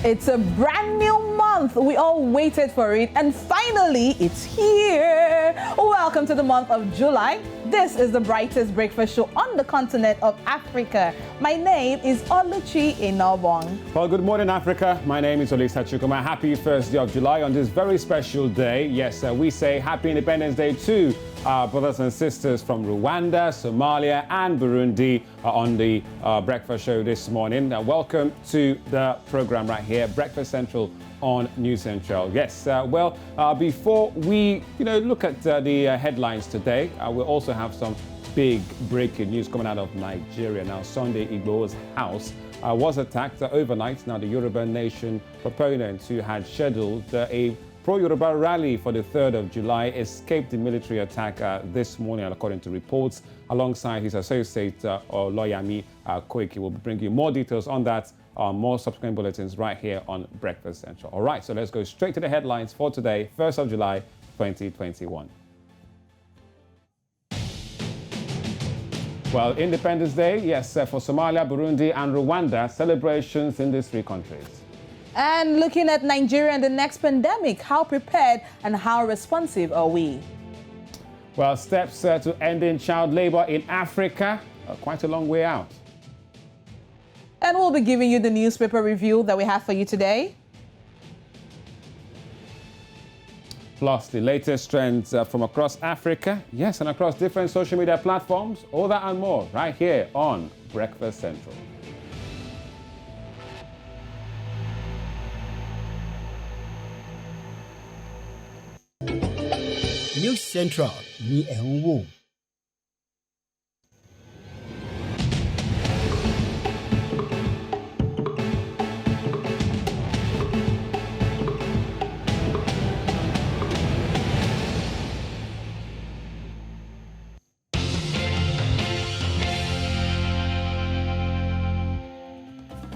It's a brand new month. We all waited for it, and finally, it's here. Welcome to the month of July. This is the brightest breakfast show on the continent of Africa. My name is Oluchi Inobong. Well, good morning, Africa. My name is Olisa and Oluchi. Happy first day of July on this very special day. Yes, we say Happy Independence Day to our brothers and sisters from Rwanda, Somalia, and Burundi on the breakfast show this morning. Welcome to the program right here, Breakfast Central on Newscentral. Yes, before we look at the headlines today, we'll also have some big breaking news coming out of Nigeria. Now, Sunday Igbo's house was attacked overnight. Now, the Yoruba Nation proponents who had scheduled a pro-Yoruba rally for the 3rd of July escaped the military attack this morning, according to reports, alongside his associate Oloyami Koiki. We'll bring you more details on that, more subsequent bulletins right here on Breakfast Central. All right, so let's go straight to the headlines for today, 1st of July, 2021. Well, Independence Day, yes, for Somalia, Burundi, and Rwanda, celebrations in these three countries. And looking at Nigeria and the next pandemic, how prepared and how responsive are we? Well, steps to ending child labor in Africa are quite a long way out. And we'll be giving you the newspaper review that we have for you today. Plus, the latest trends from across Africa, yes, and across different social media platforms, all that and more right here on Breakfast Central. Newscentral ní ẹ̀ ń wò.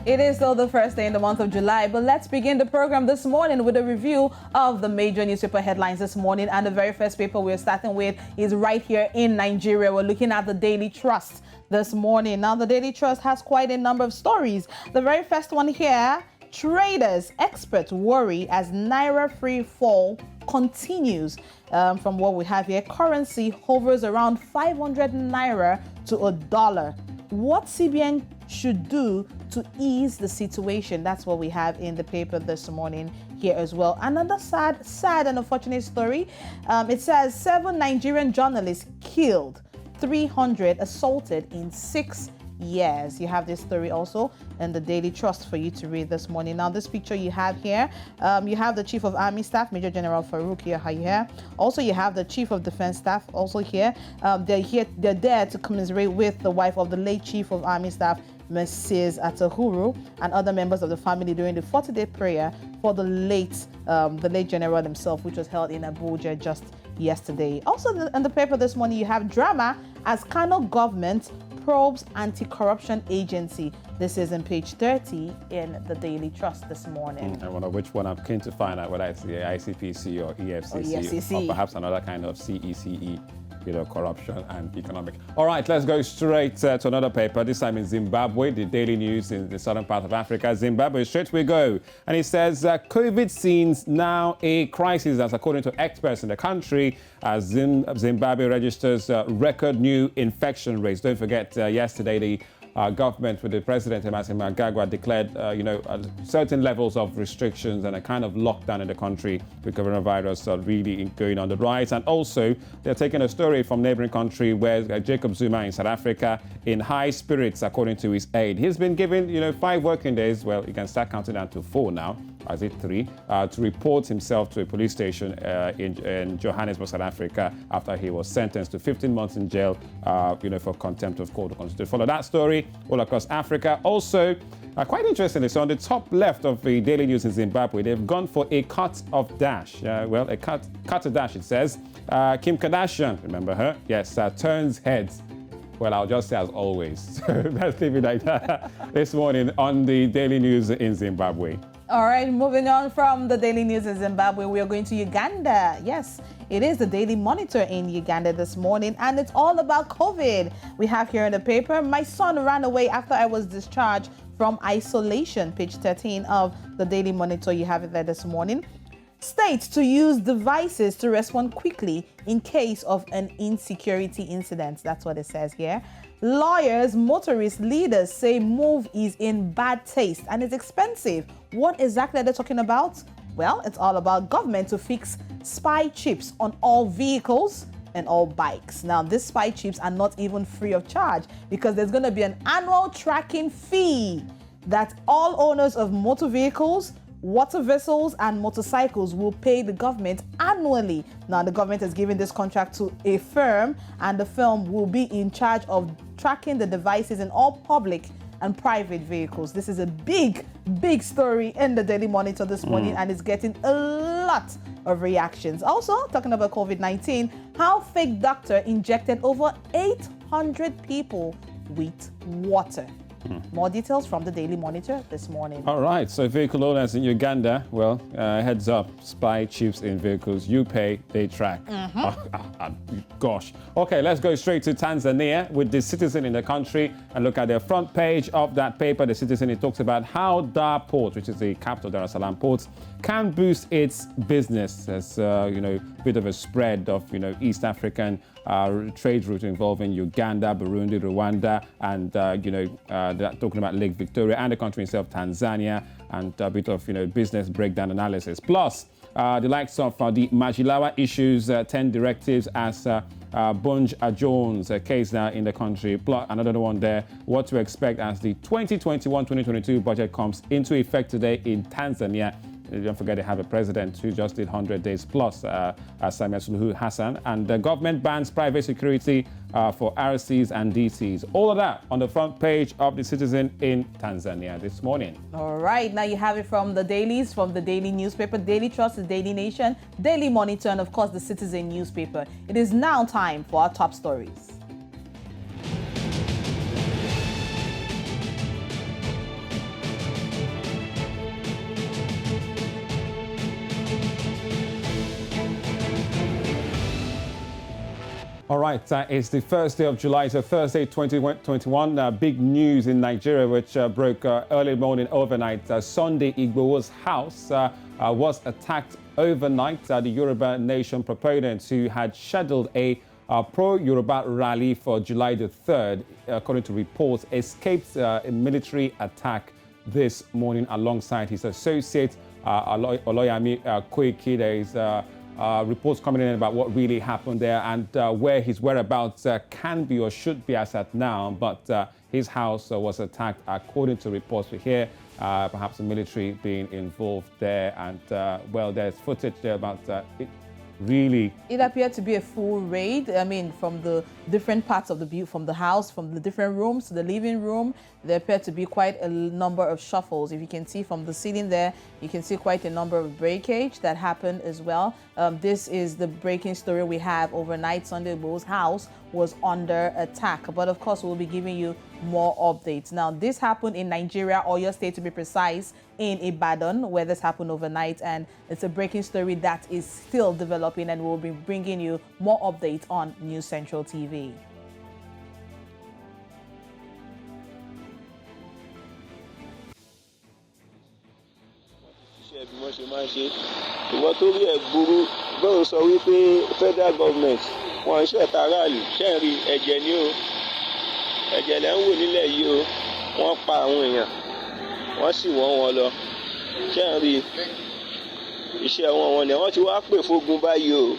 It is still the first day in the month of July, but let's begin the program this morning with a review of the major newspaper headlines this morning. And the very first paper we're starting with is right here in Nigeria. We're looking at the Daily Trust this morning. Now, the Daily Trust has quite a number of stories. The very first one here, traders, experts worry as Naira free fall continues. From what we have here, currency hovers around 500 Naira to $1. What CBN should do to ease the situation. That's what we have in the paper this morning here as well. Another sad and unfortunate story. It says 7 Nigerian journalists killed, 300 assaulted in 6 years. You have this story also in the Daily Trust for you to read this morning. Now, this picture you have here, you have the Chief of Army Staff, Major General Farouk here. Also, you have the Chief of Defense Staff also here. They're there to commiserate with the wife of the late Chief of Army Staff, Mrs. Atahuru, and other members of the family during the 40-day prayer for the late general himself, which was held in Abuja just yesterday. Also, in the paper this morning, you have drama as Kano government probes anti-corruption agency. This is on page 30 in the Daily Trust this morning. I wonder which one I'm keen to find out, whether it's the ICPC or EFCC, or perhaps another kind of CECE. Corruption and economic. All right, let's go straight to another paper, this time in Zimbabwe, the daily news in the southern part of Africa. Zimbabwe, straight we go. And it says COVID scenes now a crisis, as according to experts in the country, as Zimbabwe registers record new infection rates. Don't forget, yesterday the government with the president, Emerson Mnangagwa, declared, certain levels of restrictions and a kind of lockdown in the country with coronavirus really going on the rise. And also, they're taking a story from neighboring country where Jacob Zuma in South Africa in high spirits, according to his aide. He's been given, 5 working days. Well, you can start counting down to 4 now. As it 3, to report himself to a police station in Johannesburg, South Africa, after he was sentenced to 15 months in jail, for contempt of court. To follow that story all across Africa. Also, quite interestingly, so on the top left of the daily news in Zimbabwe, they've gone for a cut of dash. A cut of dash, it says. Kim Kardashian, remember her? Yes, turns heads. Well, I'll just say as always. Let's leave it like that this morning on the daily news in Zimbabwe. All right, moving on from the daily news in Zimbabwe, we are going to Uganda. Yes, it is the Daily Monitor in Uganda this morning, and it's all about COVID. We have here in the paper, my son ran away after I was discharged from isolation. Page 13 of the Daily Monitor, you have it there this morning. States to use devices to respond quickly in case of an insecurity incident. That's what it says here. Lawyers, motorists, leaders say move is in bad taste and it's expensive. What exactly are they talking about? Well, it's all about government to fix spy chips on all vehicles and all bikes. Now, these spy chips are not even free of charge because there's going to be an annual tracking fee that all owners of motor vehicles, water vessels and motorcycles will pay the government annually. Now, the government has given this contract to a firm, and the firm will be in charge of tracking the devices in all public and private vehicles. This is a big story in the Daily Monitor this morning, and it's getting a lot of reactions. Also, talking about COVID-19, how fake doctor injected over 800 people with water. More details from the Daily Monitor this morning. All right, so vehicle owners in Uganda, well, heads up, spy chips in vehicles. You pay, they track. Gosh. Okay, let's go straight to Tanzania with the Citizen in the country and look at the front page of that paper. The Citizen, it talks about how Dar Port, which is the capital Dar es Salaam port, can boost its business as, bit of a spread of, East African trade route involving Uganda, Burundi, Rwanda, and, talking about Lake Victoria and the country itself, Tanzania, and a bit of, business breakdown analysis. Plus, the likes of the Majilawa issues 10 directives as Bunge adjourns a case now in the country. Plus, another one there, what to expect as the 2021-2022 budget comes into effect today in Tanzania. Don't forget they have a president who just did 100 days plus, Samia Suluhu Hassan, and the government bans private security for RCs and DCs. All of that on the front page of the Citizen in Tanzania this morning. All right, now you have it from the dailies, from the Daily Newspaper, Daily Trust, the Daily Nation, Daily Monitor, and of course the Citizen newspaper. It is now time for our top stories. All right, it's the first day of July, so Thursday 2021. Big news in Nigeria, which broke early morning overnight. Sunday, Igbo's house was attacked overnight. The Yoruba Nation proponents who had scheduled a pro-Yoruba rally for July the 3rd, according to reports, escaped a military attack this morning alongside his associate, Oloyami Koiki. There is reports coming in about what really happened there and where his whereabouts can be or should be as at now. But his house was attacked, according to reports we hear, perhaps the military being involved there. And, there's footage there about it really. It appeared to be a full raid. I mean, from the different parts of the view, from the house, from the different rooms to the living room, there appeared to be quite a number of shuffles. If you can see from the ceiling there, you can see quite a number of breakage that happened as well. This is the breaking story we have overnight. Sunday Igbo's house was under attack. But of course, we'll be giving you more updates. Now, this happened in Nigeria, Oyo State to be precise, in Ibadan, where this happened overnight. And it's a breaking story that is still developing, and we'll be bringing you more updates on Newscentral TV. ìwọ tó rí ẹ burú bóun sọ wípé federal government wọn ń ṣẹ̀tà aráàlú ṣẹ́ẹ̀rí ẹ̀jẹ̀ ni o ẹ̀jẹ̀ lẹ́ ń wò nílẹ̀ yìí o wọ́n pa àwọn èèyàn wọ́n sì wọ́n wọn lọ ṣẹ́ẹ̀rí iṣẹ́ wọn ni wọ́n ti wá pè fógun báyìí o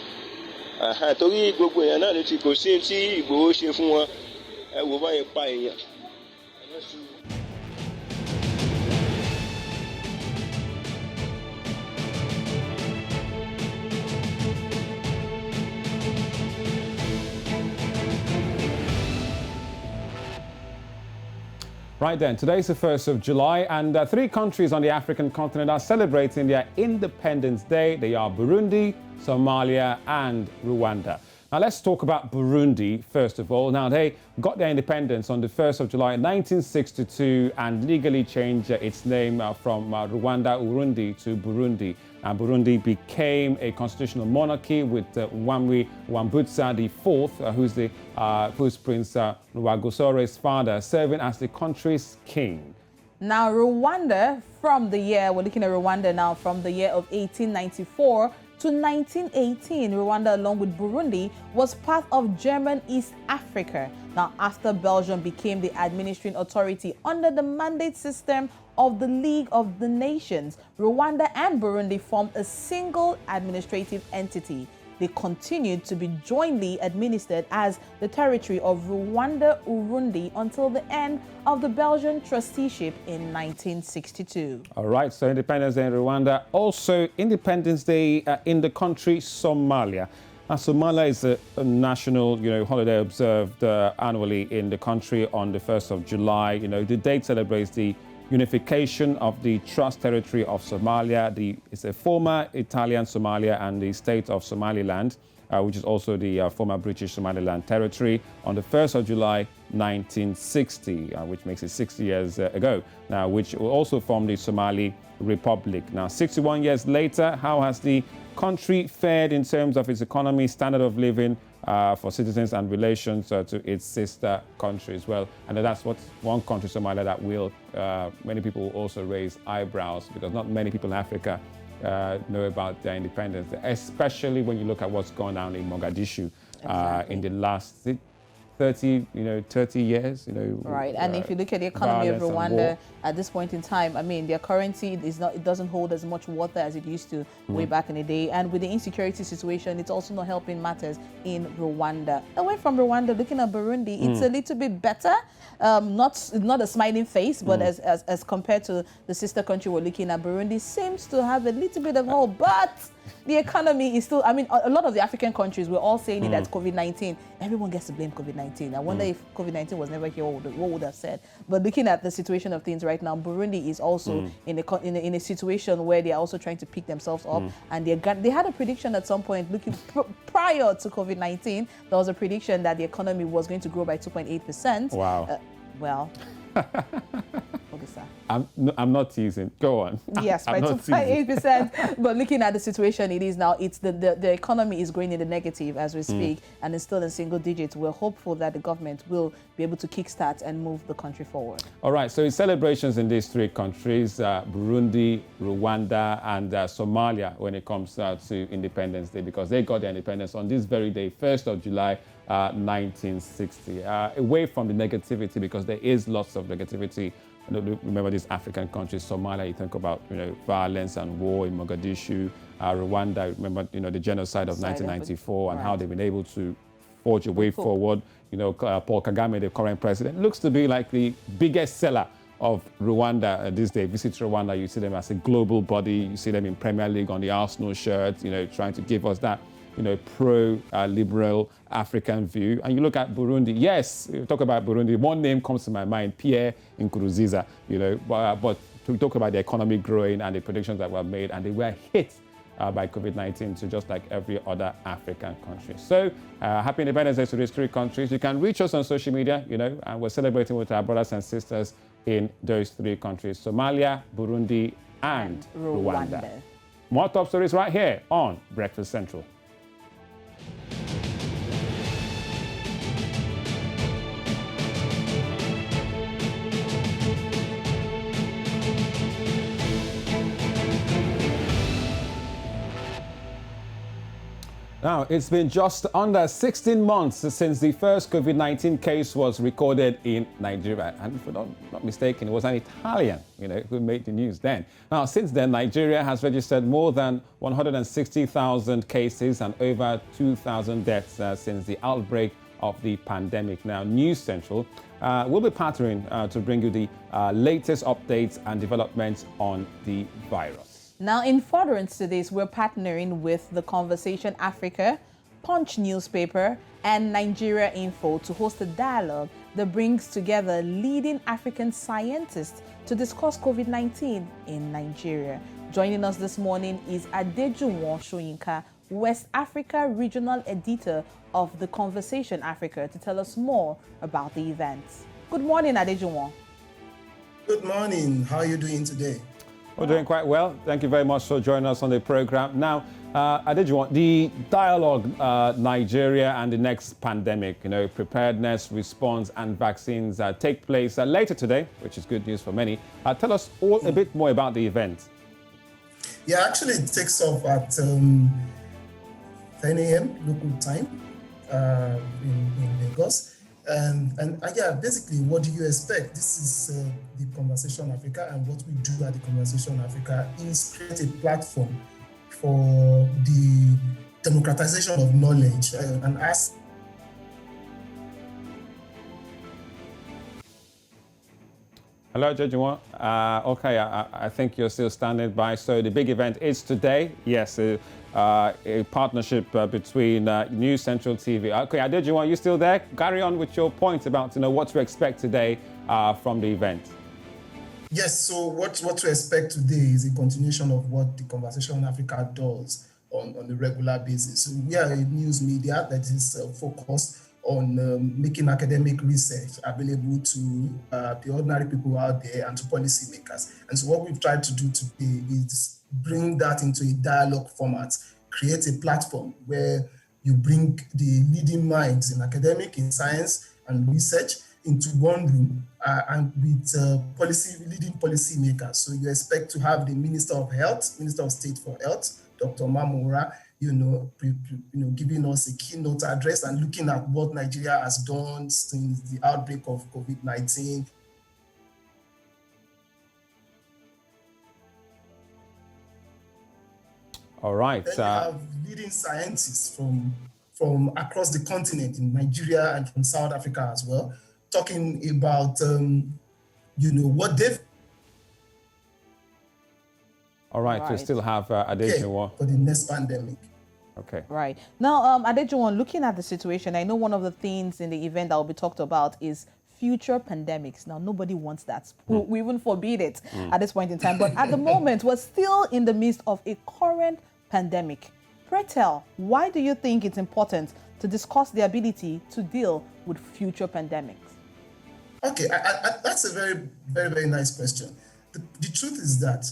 torí gbogbo èèyàn náà ló ti kò sí tí Ìgbòho ṣe fún wọn ẹ wò báyìí pa èèyàn. Right then, today's the 1st of July, and 3 countries on the African continent are celebrating their Independence Day. They are Burundi, Somalia, and Rwanda. Now let's talk about Burundi first of all. Now they got their independence on the 1st of July 1962 and legally changed its name from Rwanda Urundi to Burundi. And Burundi became a constitutional monarchy with Wamwi Wambutsa IV, who's Prince Rwagosore's father, serving as the country's king. Now, Rwanda, we're looking at Rwanda now from the year of 1894 to 1918, Rwanda, along with Burundi, was part of German East Africa. Now, after Belgium became the administering authority under the mandate system of the League of the Nations, Rwanda and Burundi formed a single administrative entity. They continued to be jointly administered as the territory of Rwanda-Urundi until the end of the Belgian trusteeship in 1962. All right, so Independence Day in Rwanda. Also, Independence Day in the country Somalia. Now, Somalia is a national, holiday observed annually in the country on the 1st of July. The date celebrates the unification of the Trust Territory of Somalia. It's a former Italian Somalia and the state of Somaliland, which is also the former British Somaliland territory, on the 1st of July 1960, which makes it 60 years ago, now which will also form the Somali Republic. Now, 61 years later, how has the country fared in terms of its economy, standard of living for citizens and relations to its sister countries? Well, and that's what one country, Somalia, that will many people will also raise eyebrows, because not many people in Africa know about their independence, especially when you look at what's gone down in Mogadishu in the last 30 years, Right, and if you look at the economy of Rwanda at this point in time, I mean, their currency it doesn't hold as much water as it used to way back in the day. And with the insecurity situation, it's also not helping matters in Rwanda. Away from Rwanda, looking at Burundi, it's a little bit better. Not a smiling face, but as compared to the sister country we're looking at, Burundi seems to have a little bit of hope, but the economy is still, I mean, a lot of the African countries, we're all saying that COVID-19, everyone gets to blame COVID-19. I wonder if COVID-19 was never here, what would have said? But looking at the situation of things right now, Burundi is also in a situation where they are also trying to pick themselves up. And they had a prediction at some point, prior to COVID-19, there was a prediction that the economy was going to grow by 2.8%. Wow. Well, I'm not teasing. Go on. Yes, by 2.8%. But looking at the situation it is now, it's the economy is going in the negative as we speak, and it's still in single digits. We're hopeful that the government will be able to kickstart and move the country forward. All right, so it's celebrations in these three countries, Burundi, Rwanda, and Somalia, when it comes to Independence Day, because they got their independence on this very day, 1st of July, 1960. Away from the negativity, because there is lots of negativity. Remember these African countries, Somalia, you think about violence and war in Mogadishu, Rwanda, remember the genocide of 1994 and how they've been able to forge a way forward. Paul Kagame, the current president, looks to be like the biggest seller of Rwanda this day. Visit Rwanda, you see them as a global body, you see them in Premier League on the Arsenal shirts, trying to give us that pro-liberal African view. And you look at Burundi, yes, you talk about Burundi, one name comes to my mind, Pierre Nkurunziza, but to talk about the economy growing and the predictions that were made, and they were hit by COVID-19 to just like every other African country. So happy Independence Day to these three countries. You can reach us on social media, and we're celebrating with our brothers and sisters in those three countries, Somalia, Burundi, and Rwanda. More top stories right here on Breakfast Central. Now, it's been just under 16 months since the first COVID-19 case was recorded in Nigeria. And if I'm not mistaken, it was an Italian, who made the news then. Now, since then, Nigeria has registered more than 160,000 cases and over 2,000 deaths since the outbreak of the pandemic. Now, Newscentral will be partnering to bring you the latest updates and developments on the virus. Now, in furtherance to this, we're partnering with The Conversation Africa, Punch newspaper, and Nigeria Info to host a dialogue that brings together leading African scientists to discuss COVID-19 in Nigeria. Joining us this morning is Adejuwon Soyinka, West Africa Regional Editor of the Conversation Africa to tell us more about the event. Good morning, Adejuwon. Good morning. How are you doing today? We're doing quite well. Thank you very much for joining us on the program. Now, Adejuwon, the dialogue, Nigeria and the next pandemic, preparedness, response and vaccines take place later today, which is good news for many. Tell us all a bit more about the event. Yeah, actually it takes off at 10 a.m. local time in Lagos. And yeah, basically, what do you expect? This is the Conversation Africa, and what we do at the Conversation Africa is create a platform for the democratization of knowledge and ask. Hello, Adejuwon. Okay, I think you're still standing by. So the big event is today. Yes, a partnership between Newscentral TV. Okay, Adejuwon, you still there? Carry on with your point about what to expect today from the event. Yes, so what to expect today is a continuation of what the Conversation Africa does on a regular basis. So we are a news media that is focused on making academic research available to the ordinary people out there and to policymakers. And so what we've tried to do today is bring that into a dialogue format, create a platform where you bring the leading minds in academic, in science and research into one room and with leading policymakers. So you expect to have the Minister of Health, Minister of State for Health, Dr. Mamora, giving us a keynote address and looking at what Nigeria has done since the outbreak of COVID-19. All right. Then you have leading scientists from across the continent in Nigeria and from South Africa as well, talking about, what they've. All right, we still have Adejuwon. For the next pandemic. Okay. Right. Now, Adejuwon, looking at the situation, I know one of the things in the event that will be talked about is future pandemics. Now, nobody wants that. We even forbid it at this point in time. But at the moment, we're still in the midst of a current pandemic. Pray tell, why do you think it's important to discuss the ability to deal with future pandemics? Okay, that's a very, very, very nice question. The truth is that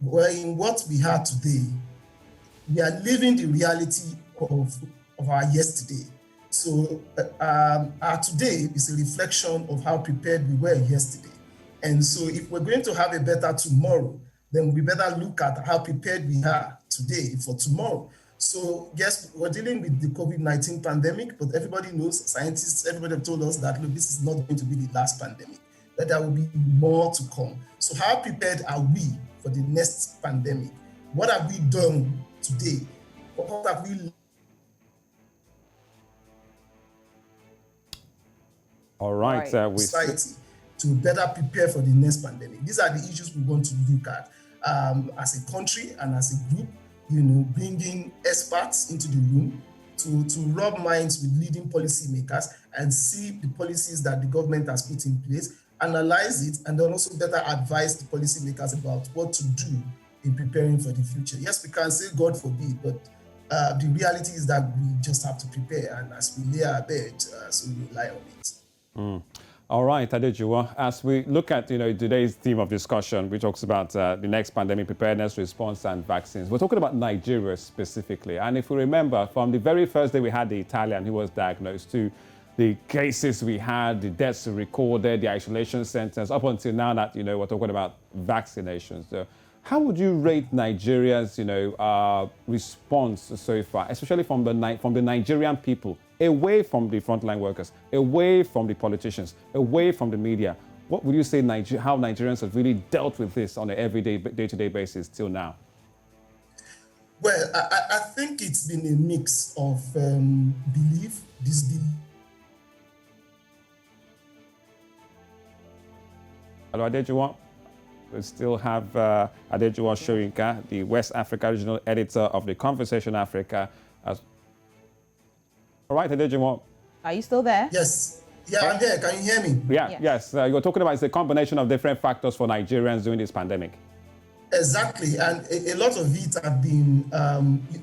in what we have today, we are living the reality of our yesterday. So our today is a reflection of how prepared we were yesterday. And so if we're going to have a better tomorrow, then we better look at how prepared we are today for tomorrow. So yes, we're dealing with the COVID-19 pandemic, but everybody knows, scientists, everybody have told us that, look, this is not going to be the last pandemic, that there will be more to come. So how prepared are we for the next pandemic? What have we done today? What have we? All right, society to better prepare for the next pandemic. These are the issues we want to look at as a country and as a group. Bringing experts into the room to rub minds with leading policymakers and see the policies that the government has put in place, analyze it, and then also better advise the policymakers about what to do in preparing for the future. Yes, we can say God forbid, but the reality is that we just have to prepare, and as we lay our bed, so we rely on it. All right, Adejuwon, as we look at today's theme of discussion, which talks about the next pandemic, preparedness, response and vaccines, we're talking about Nigeria specifically. And if we remember, from the very first day we had the Italian who was diagnosed to the cases we had, the deaths recorded, the isolation centers, up until now that we're talking about vaccinations. So how would you rate Nigeria's response so far, especially from the Nigerian people, away from the frontline workers, away from the politicians, away from the media? What would you say how Nigerians have really dealt with this on an everyday, day-to-day basis till now? Well, I think it's been a mix of belief, disbelief. Hello, Adejuwon. We still have Adejuwon Soyinka, the West Africa Regional Editor of the Conversation Africa. All right, Adejuwon. Are you still there? Yes. Yeah, I'm there. Can you hear me? Yeah, yes. You're talking about it's a combination of different factors for Nigerians during this pandemic. Exactly, and a lot of it have been,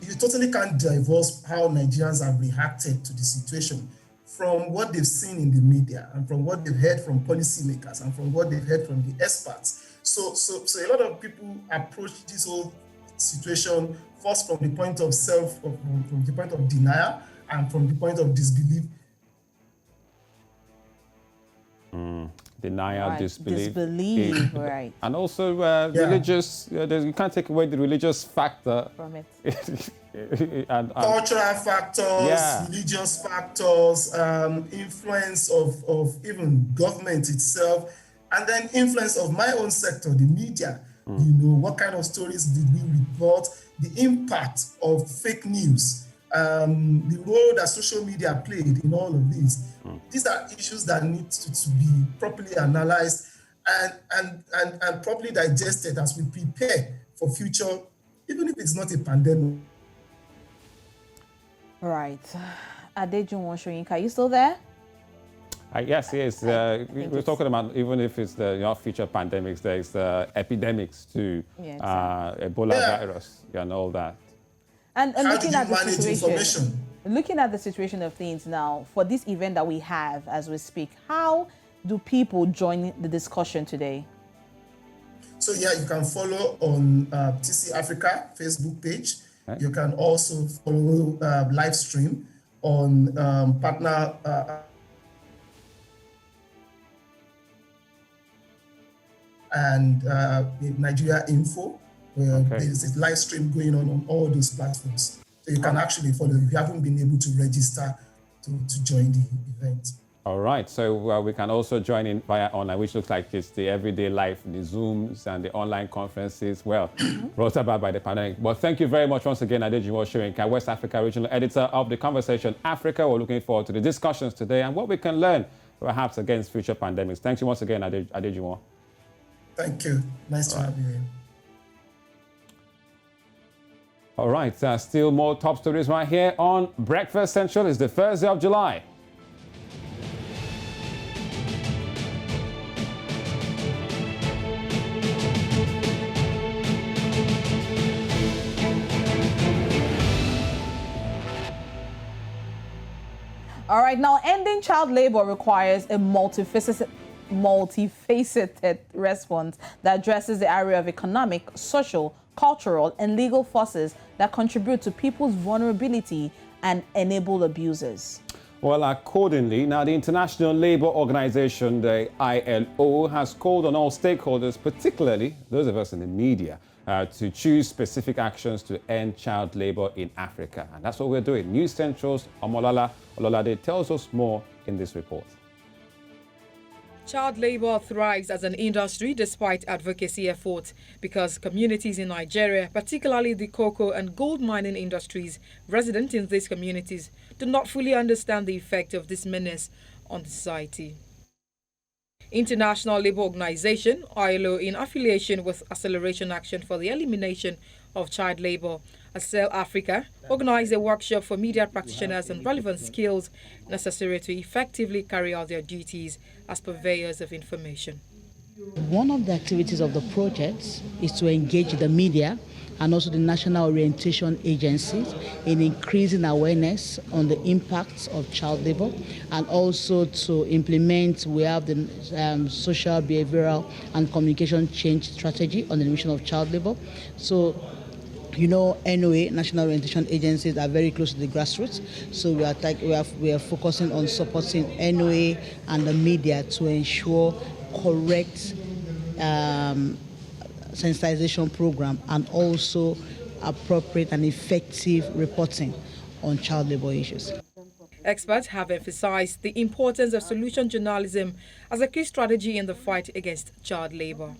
you totally can't divorce how Nigerians have reacted to the situation from what they've seen in the media and from what they've heard from policymakers and from what they've heard from the experts. So a lot of people approach this whole situation first from the point of from the point of denial and from the point of disbelief. Denial, Right. disbelief. Right. And also religious, you can't take away the religious factor From it. and Cultural factors, religious factors, influence of even government itself, and then influence of my own sector, the media. You know, what kind of stories did we report? The impact of fake news, the role that social media played in all of this. These are issues that need to be properly analyzed and properly digested as we prepare for future, even if it's not a pandemic. Right. Adejunwa Shoyinka, are you still there? Yes. We're talking about even if it's the future pandemics, there's epidemics too, Ebola virus and all that. And How looking do you at the manage situation, information? looking at the situation of things now, for this event that we have as we speak, how do people join the discussion today? So you can follow on TC Africa Facebook page. Right. You can also follow live stream on partner and Nigeria Info, where there's a live stream going on all those platforms. So you can actually follow if you haven't been able to register to join the event. All right, so we can also join in via online, which looks like it's the everyday life, the Zooms and the online conferences, brought about by the pandemic. But thank you very much once again, Adejunwa Shoyinka, West Africa Regional Editor of The Conversation Africa. We're looking forward to the discussions today and what we can learn, perhaps, against future pandemics. Thank you once again, Adejunwa. Thank you. Nice to have you here. All right, still more top stories right here on Breakfast Central. It's the Thursday of July. All right, now ending child labor requires a multifaceted response that addresses the area of economic, social, cultural, and legal forces that contribute to people's vulnerability and enable abuses. Well, accordingly, now the International Labour Organization, the ILO, has called on all stakeholders, particularly those of us in the media, to choose specific actions to end child labor in Africa. And that's what we're doing. News Central's Omolala Ololade tells us more in this report. Child labor thrives as an industry despite advocacy efforts because communities in Nigeria, particularly the cocoa and gold mining industries resident in these communities, do not fully understand the effect of this menace on the society. International Labour Organization, ILO, in affiliation with Acceleration Action for the Elimination of Child Labor, ACEL Africa, organized a workshop for media practitioners on relevant skills necessary to effectively carry out their duties as purveyors of information. One of the activities of the project is to engage the media and also the national orientation agencies in increasing awareness on the impacts of child labor, and also to implement, we have the social, behavioral, and communication change strategy on the elimination of child labor. So, you know, NOA, National Orientation Agencies, are very close to the grassroots. So we are focusing on supporting NOA and the media to ensure correct sensitization program and also appropriate and effective reporting on child labor issues. Experts have emphasized the importance of solution journalism as a key strategy in the fight against child labor.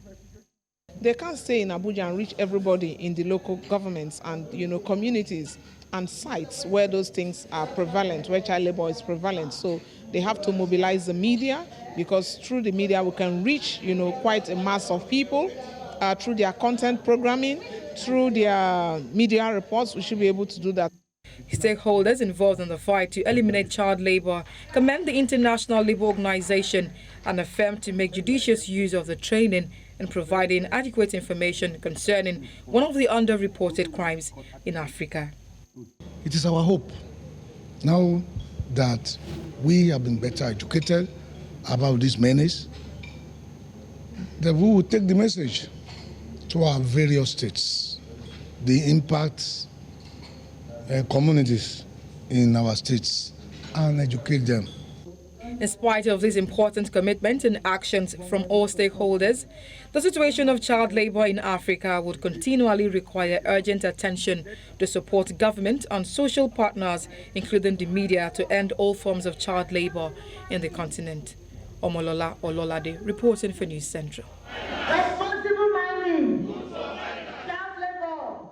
They can't stay in Abuja and reach everybody in the local governments and, communities and sites where those things are prevalent, where child labor is prevalent. So they have to mobilize the media, because through the media we can reach, quite a mass of people. Through their content programming, through their media reports, we should be able to do that. Stakeholders involved in the fight to eliminate child labor commend the International Labour Organization and affirm to make judicious use of the training in providing adequate information concerning one of the underreported crimes in Africa. It is our hope now that we have been better educated about this menace, that we will take the message to our various states, the impact communities in our states, and educate them. In spite of this important commitment and actions from all stakeholders, the situation of child labor in Africa would continually require urgent attention to support government and social partners, including the media, to end all forms of child labor in the continent. Omolola Ololade reporting for News Central. Responsible mining. Child labor.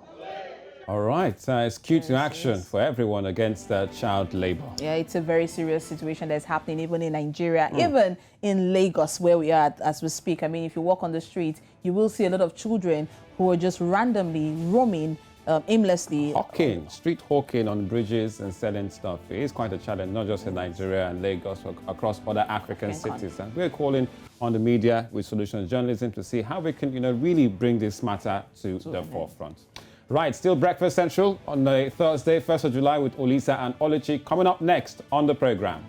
All right, it's cue to action for everyone against child labor. Yeah, it's a very serious situation that's happening even in Nigeria, even in Lagos, where we are as we speak. I mean, if you walk on the street, you will see a lot of children who are just randomly roaming aimlessly. Street hawking on bridges and selling stuff. It is quite a challenge, not just in Nigeria and Lagos, but across other African cities. And we're calling on the media with solutions journalism to see how we can, really bring this matter to the forefront. Right, still Breakfast Central on the Thursday, 1st of July with Olisa and Oluchi. Coming up next on the program.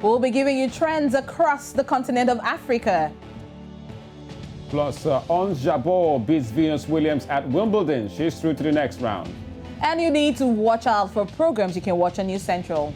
We'll be giving you trends across the continent of Africa. Plus, Ons Jabeur beats Venus Williams at Wimbledon. She's through to the next round. And you need to watch out for programs you can watch on News Central.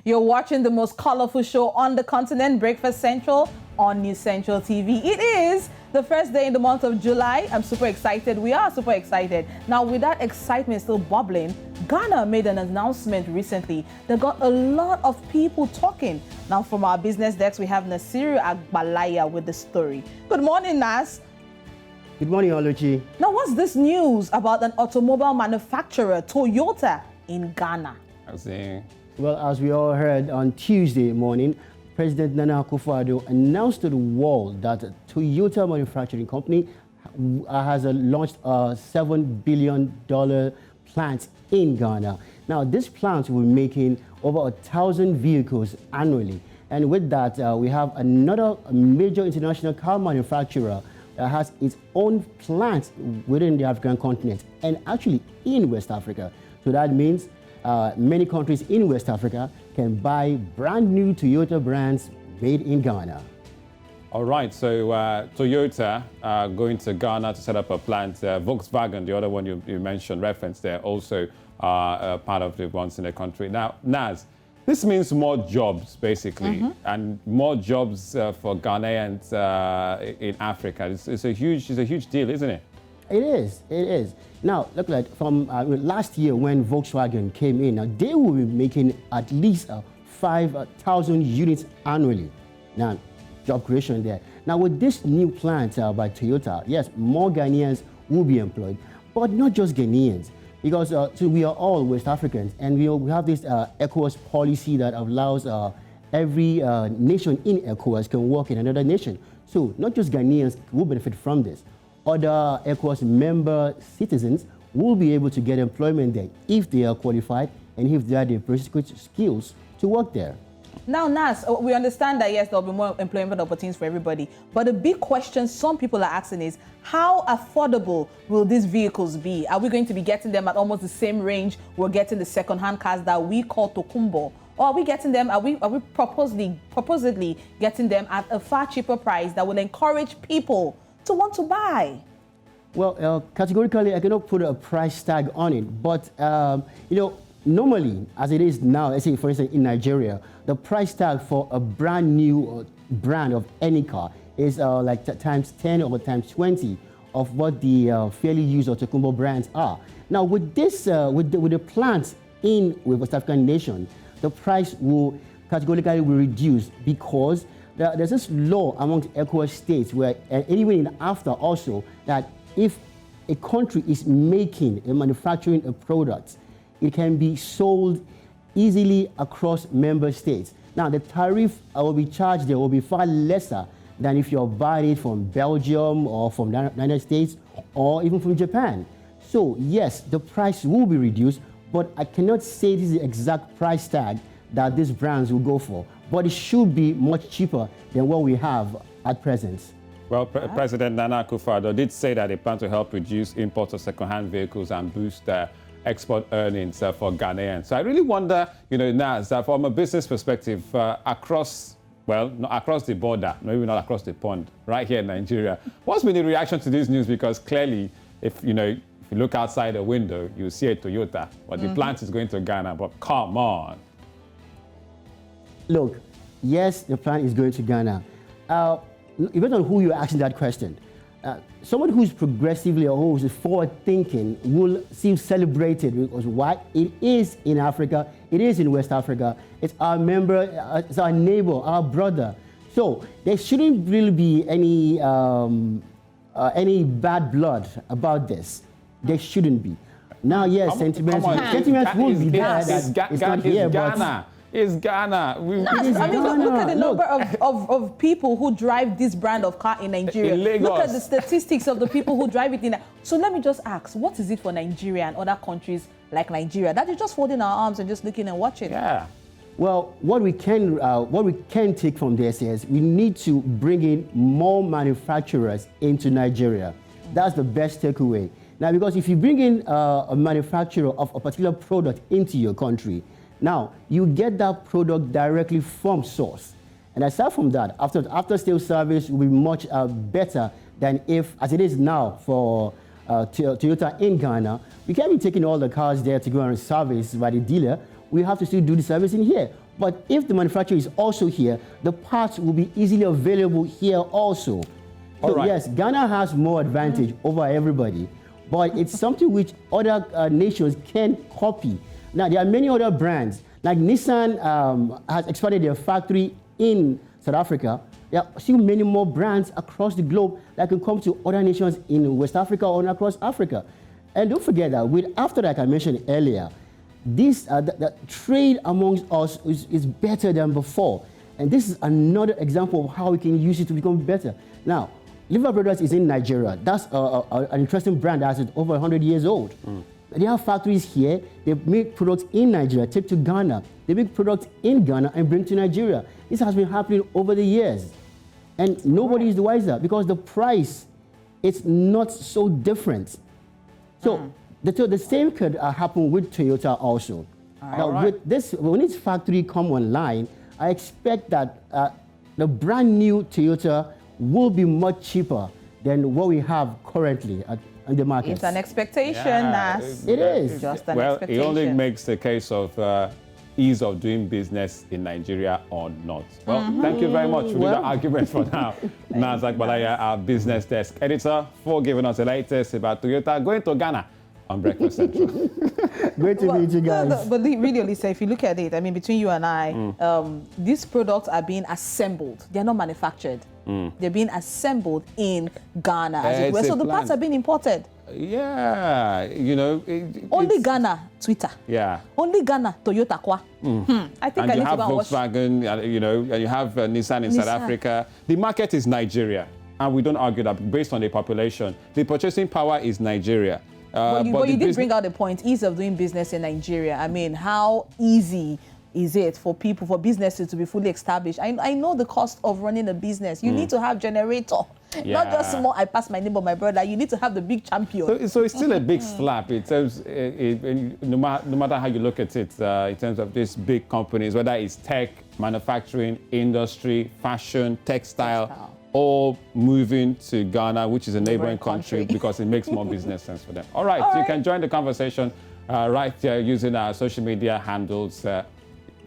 You're watching the most colorful show on the continent, Breakfast Central on Newscentral TV. It is the first day in the month of July. I'm super excited. We are super excited. Now, with that excitement still bubbling, Ghana made an announcement recently that got a lot of people talking. Now, from our business desk, we have Nasiru Agbalaya with the story. Good morning, Nas. Good morning, Oluchi. Now, what's this news about an automobile manufacturer, Toyota, in Ghana? Well, as we all heard on Tuesday morning, President Nana Akufo-Addo announced to the world that Toyota Manufacturing Company has launched a $7 billion plant in Ghana. Now, this plant will be making over 1,000 vehicles annually. And with that, we have another major international car manufacturer that has its own plant within the African continent and actually in West Africa. So that means many countries in West Africa can buy brand new Toyota brands made in Ghana. All right, so Toyota going to Ghana to set up a plant. Volkswagen, the other one you mentioned, referenced there, also part of the ones in the country. Now, Naz, this means more jobs, basically, and more jobs for Ghanaians in Africa. It's a huge deal, isn't it? It is. Now, look at from last year when Volkswagen came in, now they will be making at least 5,000 units annually. Now, job creation there. Now, with this new plant by Toyota, yes, more Ghanaians will be employed, but not just Ghanaians, because we are all West Africans, and we have this ECOWAS policy that allows every nation in ECOWAS can work in another nation. So not just Ghanaians will benefit from this. Other ECOWAS member citizens will be able to get employment there if they are qualified and if they have the requisite skills to work there. Now, Nas, we understand that, yes, there will be more employment opportunities for everybody. But the big question some people are asking is, how affordable will these vehicles be? Are we going to be getting them at almost the same range we're getting the second-hand cars that we call Tokumbo? Or are we getting them, are we proposedly getting them at a far cheaper price that will encourage people to want to buy? Well, categorically, I cannot put a price tag on it. But, normally, as it is now, let's say, for instance, in Nigeria, the price tag for a brand new brand of any car is like times 10 or times 20 of what the fairly used or Tokumbo brands are. Now, with this, with the plants in with West African nation, the price will categorically be reduced because there's this law amongst ECOWAS states where, and even in AFTA also, that if a country is making and manufacturing a product, it can be sold easily across member states. Now, the tariff will be charged there will be far lesser than if you're buying it from Belgium or from the United States or even from Japan. So yes, the price will be reduced, but I cannot say this is the exact price tag that these brands will go for. But it should be much cheaper than what we have at present. Well, President Nana Akufo-Addo did say that they plan to help reduce imports of second-hand vehicles and boost export earnings for Ghanaians. So I really wonder, now, from a business perspective, across the border, maybe not across the pond, right here in Nigeria, what's been the reaction to this news? Because clearly, if you look outside the window, you see a Toyota, but the plant is going to Ghana. But come on. Look, yes, the plant is going to Ghana. Depending on who you're asking that question. Someone who's progressively or who's forward-thinking will seem celebrated because why? It is in Africa, it is in West Africa, it's our member, it's our neighbor, our brother. So there shouldn't really be any bad blood about this. There shouldn't be. Now, yes, sentiments will be there. It's not here, but it's Ghana. Look at the number of people who drive this brand of car in Nigeria. In Lagos. Look at the statistics of the people who drive it in. So let me just ask, what is it for Nigeria and other countries like Nigeria that is just folding our arms and just looking and watching? Yeah. Well, what we can take from this is we need to bring in more manufacturers into Nigeria. That's the best takeaway. Now, because if you bring in a manufacturer of a particular product into your country, now, you get that product directly from source. And aside from that, after-sales service will be much better than if, as it is now for Toyota in Ghana, we can't be taking all the cars there to go and service by the dealer. We have to still do the servicing here. But if the manufacturer is also here, the parts will be easily available here also. So right. Yes, Ghana has more advantage over everybody, but it's something which other nations can copy. Now, there are many other brands, like Nissan has expanded their factory in South Africa. There are still many more brands across the globe that can come to other nations in West Africa or across Africa. And don't forget that after that I mentioned earlier, the trade amongst us is better than before. And this is another example of how we can use it to become better. Now, Liver Brothers is in Nigeria. That's an interesting brand that is over 100 years old. They have factories here. They make products in Nigeria, take to Ghana. They make products in Ghana and bring to Nigeria. This has been happening over the years. And nobody is the wiser because the price, it's not so different. So the same could happen with Toyota also. Now, with this, when this factory come online, I expect that the brand new Toyota will be much cheaper than what we have currently in the market. It's an expectation, Nas. It is. Just an expectation. It only makes the case of ease of doing business in Nigeria or not. Well, thank you very much. We'll leave the argument for now. Nas Akbalaya, our business desk editor, for giving us the latest about Toyota going to Ghana on Breakfast Central. Great to meet you guys. But really, Olisa, if you look at it, I mean, between you and I, these products are being assembled. They're not manufactured. They're being assembled in Ghana, as it were. So the parts are being imported. Yeah, only Ghana, Twitter. Yeah. Only Ghana, Toyota Kwa. I think I need to go and watch. Volkswagen, and you have Nissan in South Africa. The market is Nigeria, and we don't argue that based on the population. The purchasing power is Nigeria. But you did bring out the point, ease of doing business in Nigeria. I mean, how easy is it for businesses to be fully established? I know the cost of running a business. You need to have generator. Yeah. Not just small, I pass my neighbor, my brother. You need to have the big champion. So it's still a big slap in terms, no matter how you look at it, in terms of these big companies, whether it's tech, manufacturing, industry, fashion, textile, all moving to Ghana, which is a neighboring country, because it makes more business sense for them. All right, so you can join the conversation right here using our social media handles.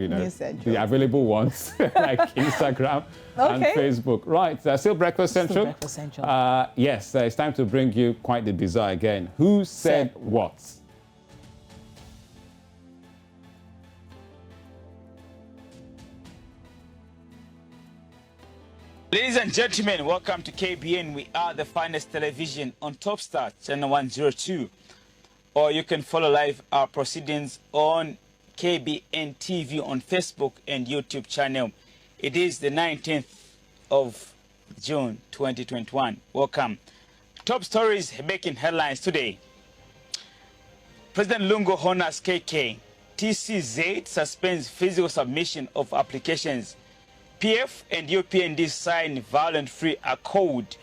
you know, Newscentral. the available ones like Instagram and Facebook. Right, still Breakfast Central. Still Breakfast Central. Yes, it's time to bring you quite the bizarre again. Who said what? Ladies and gentlemen, welcome to KBN. We are the finest television on Top Star, channel 102. Or you can follow live our proceedings on KBN TV on Facebook and YouTube channel. It is the 19th of June 2021. Welcome. Top stories making headlines today. President Lungu honors KK. TCZ suspends physical submission of applications. PF and UPND sign violent-free accord.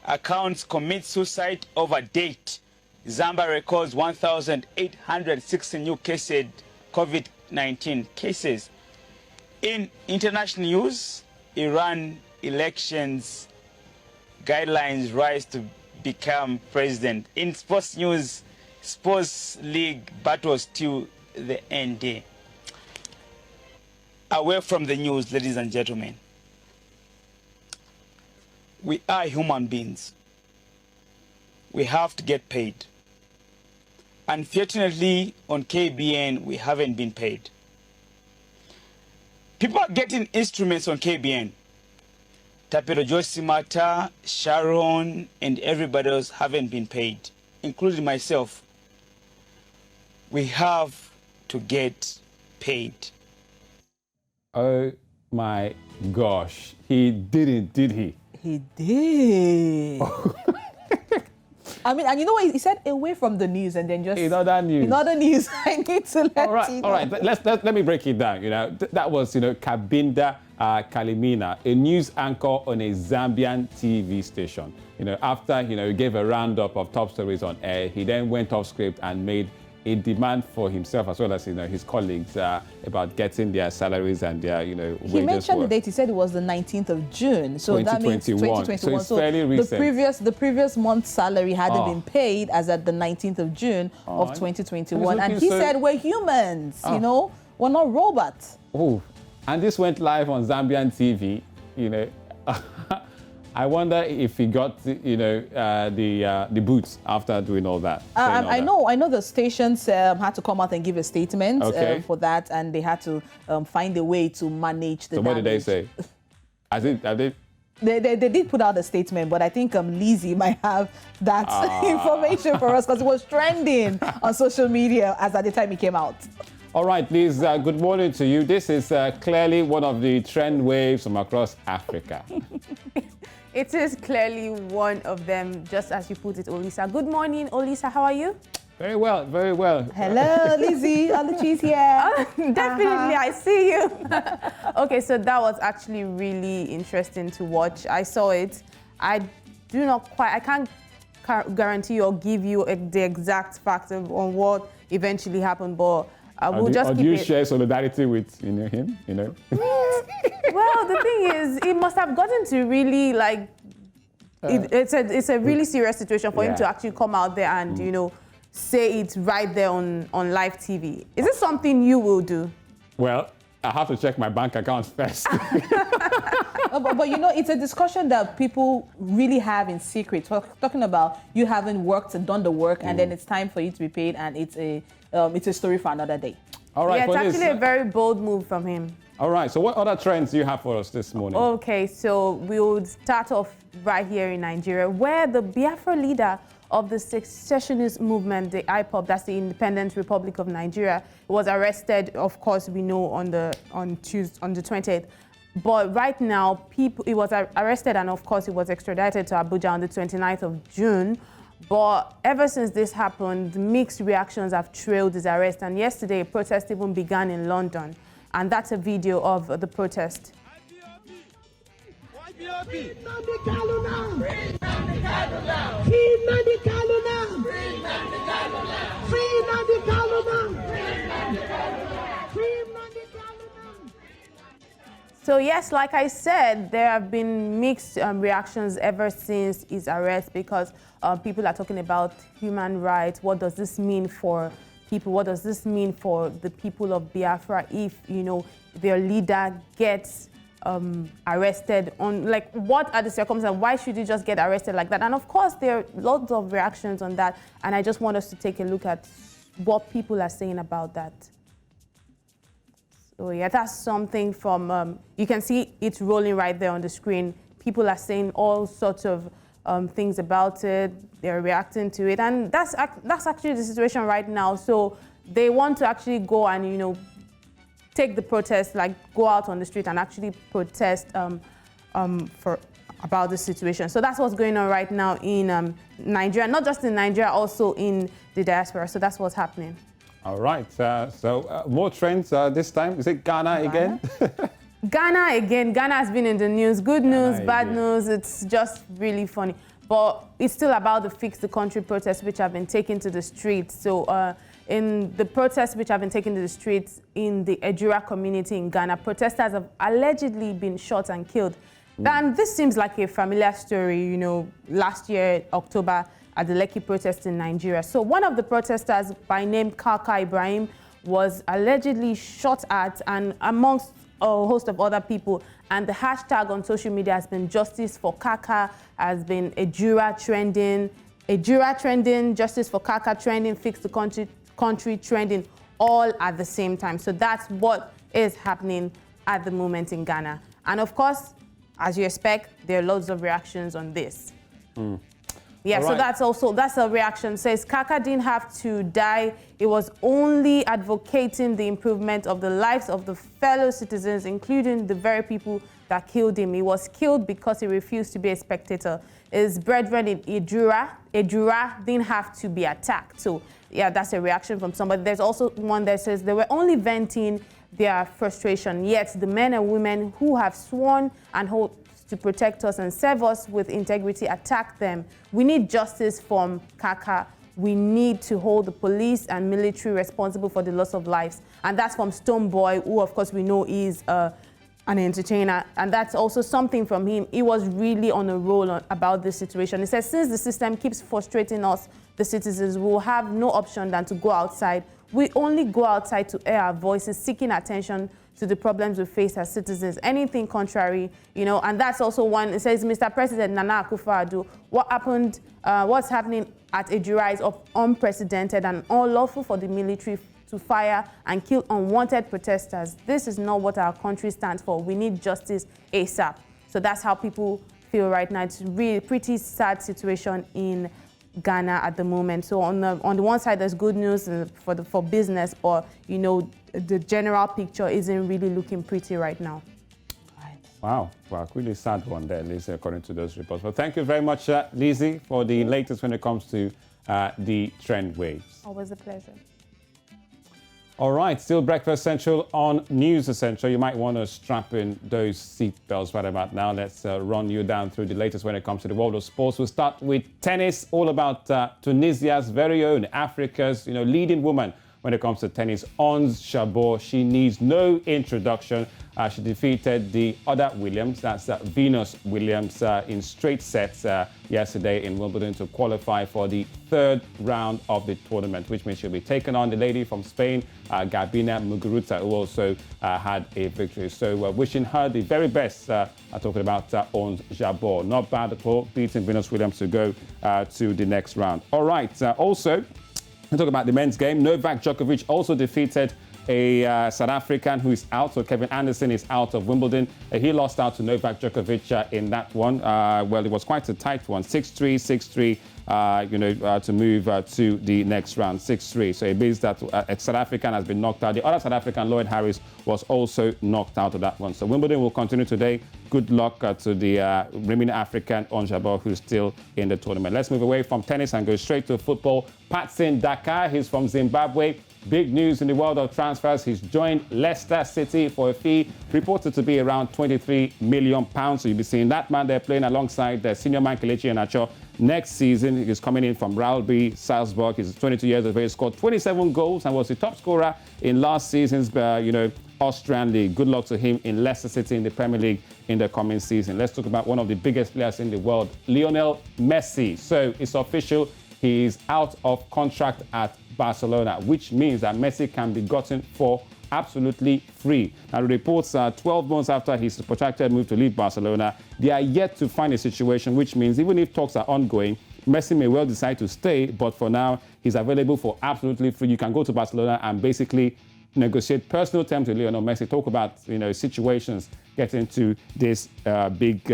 Accounts commit suicide over date. Zambia records 1,860 new cases, COVID-19 cases. In international news, Iran elections guidelines rise to become president. In sports news, sports league battles till the end. Away from the news, ladies and gentlemen, we are human beings. We have to get paid. Unfortunately, on KBN, we haven't been paid. People are getting instruments on KBN. Tapero Josimata, Sharon, and everybody else haven't been paid, including myself. We have to get paid. Oh my gosh, he didn't, did he? He did. I mean, and you know what? He said away from the news and then just... In other news. In other news, I need to let you know. All right, let me break it down. You know, that was, you know, Kabinda Kalimina, a news anchor on a Zambian TV station. You know, after, you know, he gave a roundup of top stories on air, he then went off script and made a demand for himself as well as, you know, his colleagues about getting their salaries and their, you know, wages. He mentioned the date. He said it was the 19th of June. So that means 2021. So it's fairly recent. The previous month's salary hadn't been paid as at the 19th of June of 2021. And he said we're humans, you know, we're not robots. Oh, and this went live on Zambian TV, you know. I wonder if he got, you know, the boots after doing all that. I know the stations had to come out and give a statement for that, and they had to find a way to manage the damage. What did they say? They did put out a statement, but I think Lizzie might have that information for us because it was trending on social media as at the time it came out. All right, Liz, good morning to you. This is clearly one of the trend waves from across Africa. It is clearly one of them, just as you put it, Olisa. Good morning, Olisa. How are you? Very well, very well. Hello, Lizzie. Oluchi's here. Definitely, I see you. Okay, so that was actually really interesting to watch. I saw it. I can't guarantee or give you the exact facts on what eventually happened, but we'll just keep it. Do you share solidarity with him? You know. Well, the thing is, it must have gotten to really like. It's a really serious situation for him to actually come out there and you know say it right there on live TV. Is this something you will do? Well, I have to check my bank account first. but you know, it's a discussion that people really have in secret. We're talking about you haven't worked and done the work, and then it's time for you to be paid, and it's a story for another day. All right, yeah, it's actually a very bold move from him. All right, so what other trends do you have for us this morning? Okay, so we'll start off right here in Nigeria, where the Biafra leader of the secessionist movement, the IPOB, that's the Independent Republic of Nigeria, was arrested, of course, we know, on the 20th. But right now, he was arrested and, of course, he was extradited to Abuja on the 29th of June. But ever since this happened, mixed reactions have trailed his arrest. And yesterday, a protest even began in London. And that's a video of the protest. So yes, like I said, there have been mixed reactions ever since his arrest because people are talking about human rights. What does this mean for people? What does this mean for the people of Biafra if, you know, their leader gets arrested on, like, what are the circumstances? Why should he just get arrested like that? And of course, there are lots of reactions on that. And I just want us to take a look at what people are saying about that. So yeah, that's something from, you can see it rolling right there on the screen. People are saying all sorts of things about it. They're reacting to it. And that's actually the situation right now. So they want to actually go and, you know, take the protest, like go out on the street and actually protest about the situation. So that's what's going on right now in Nigeria, not just in Nigeria, also in the diaspora. So that's what's happening. All right. So more trends this time. Is it Ghana again? Ghana again. Ghana has been in the news. Good news, bad news. It's just really funny. But it's still about the Fix the Country protests which have been taken to the streets. So in the protests which have been taken to the streets in the Ejura community in Ghana, protesters have allegedly been shot and killed. And this seems like a familiar story, you know, last year, October, at the Lekki protest in Nigeria. So one of the protesters by name Kaka Ibrahim was allegedly shot at, and amongst a host of other people. And the hashtag on social media has been Justice for Kaka, has been Ejura trending, Justice for Kaka trending, Fix the Country trending, all at the same time. So that's what is happening at the moment in Ghana. And of course, as you expect, there are loads of reactions on this. Yeah, right. So that's a reaction. Says Kaka didn't have to die. It was only advocating the improvement of the lives of the fellow citizens, including the very people that killed him. He was killed because he refused to be a spectator. His brethren in Ejura didn't have to be attacked. So yeah, that's a reaction from somebody. There's also one that says they were only venting their frustration, yet the men and women who have sworn and hold to protect us and serve us with integrity attack them. We need justice from Kaka. We need to hold the police and military responsible for the loss of lives. And that's from Stoneboy, who of course we know is an entertainer. And that's also something from him. He was really on a roll about this situation. He says, since the system keeps frustrating us, the citizens, will have no option than to go outside. We only go outside to air our voices, seeking attention to the problems we face as citizens. Anything contrary, you know, and that's also one. It says, Mr. President Nana Akufo-Addo, what's happening at Ejura is unprecedented and unlawful for the military to fire and kill unwanted protesters. This is not what our country stands for. We need justice ASAP. So that's how people feel right now. It's really pretty sad situation in Ghana at the moment. So on the one side, there's good news for business, or you know, the general picture isn't really looking pretty right now. Wow, well, really sad one there, Lizzie, according to those reports. Well, thank you very much, Lizzie, for the latest when it comes to the trend waves. Always a pleasure. All right, still Breakfast Central on News Essential. You might want to strap in those seat belts right about now. Let's run you down through the latest when it comes to the world of sports. We'll start with tennis, all about Tunisia's very own, Africa's leading woman when it comes to tennis, Ons Jabeur. She needs no introduction. She defeated the other Williams, that's Venus Williams, in straight sets yesterday in Wimbledon to qualify for the third round of the tournament, which means she'll be taking on the lady from Spain, Gabina Muguruza, who also had a victory. So wishing her the very best. Talking about Ons Jabeur. Not bad at all, beating Venus Williams to go to the next round. All right, also, we'll talk about the men's game. Novak Djokovic also defeated a South African who is out. So Kevin Anderson is out of Wimbledon. He lost out to Novak Djokovic in that one. Well, it was quite a tight one, 6-3, 6-3, to move to the next round, 6-3. So it means that a South African has been knocked out. The other South African, Lloyd Harris, was also knocked out of that one. So Wimbledon will continue today. Good luck to the remaining African, Ons Jabeur, who's still in the tournament. Let's move away from tennis and go straight to football. Patson Daka, he's from Zimbabwe. Big news in the world of transfers. He's joined Leicester City for a fee reported to be around £23 million. So you'll be seeing that man there playing alongside the senior man Kelechi Iheanacho next season. He's coming in from Rugby Salzburg. He's 22 years of age, scored 27 goals and was the top scorer in last season's, Austrian League. Good luck to him in Leicester City in the Premier League in the coming season. Let's talk about one of the biggest players in the world, Lionel Messi. So it's official. He's out of contract at Barcelona, which means that Messi can be gotten for absolutely free. Now, the reports are 12 months after his protracted move to leave Barcelona, they are yet to find a situation, which means even if talks are ongoing, Messi may well decide to stay, but for now, he's available for absolutely free. You can go to Barcelona and basically negotiate personal terms with Lionel Messi, talk about, situations, get into this big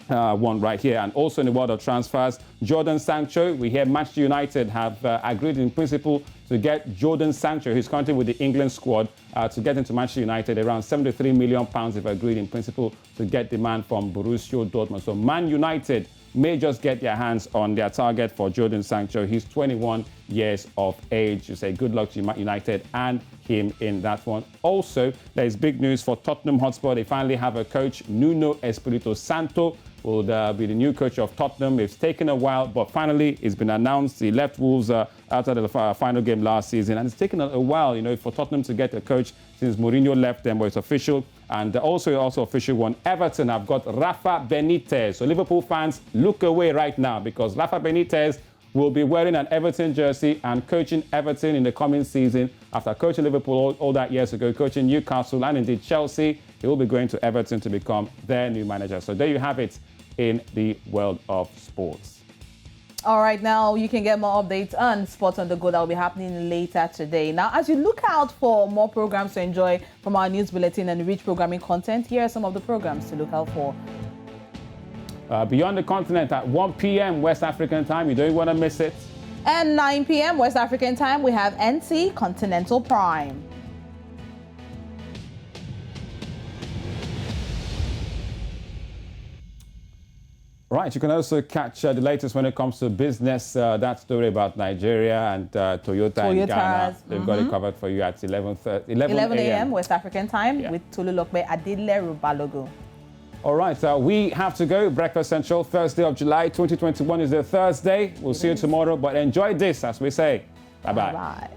one right here. And also in the world of transfers, Jadon Sancho, we hear Manchester United have agreed in principle to get Jadon Sancho, who's currently with the England squad, to get into Manchester United. Around £73 million they've agreed in principle to get the man from Borussia Dortmund. So Man United may just get their hands on their target for Jadon Sancho. He's 21 years of age. You say good luck to United and him in that one. Also, there is big news for Tottenham Hotspur. They finally have a coach. Nuno Espirito Santo will be the new coach of Tottenham. It's taken a while, but finally it's been announced. He left Wolves after the final game last season, and it's taken a while, for Tottenham to get a coach since Mourinho left them, but it's official. And also official one, Everton have got Rafa Benitez. So Liverpool fans, look away right now, because Rafa Benitez will be wearing an Everton jersey and coaching Everton in the coming season. After coaching Liverpool all that years ago, coaching Newcastle and indeed Chelsea, he will be going to Everton to become their new manager. So there you have it in the world of sports. All right, now you can get more updates on Sports on the Go that will be happening later today. Now, as you look out for more programs to enjoy from our news bulletin and rich programming content, here are some of the programs to look out for. Beyond the Continent at 1 p.m. West African time. You don't want to miss it. And 9 p.m. West African time, we have NC Continental Prime. Right, you can also catch the latest when it comes to business. That story about Nigeria and Toyota in Ghana. They've got it covered for you at 11 a.m. West African time with Tolulope Adile Rubalogo. All right, we have to go. Breakfast Central, first day of July 2021 is the Thursday. We'll see you tomorrow, but enjoy this, as we say. Bye-bye. Bye-bye.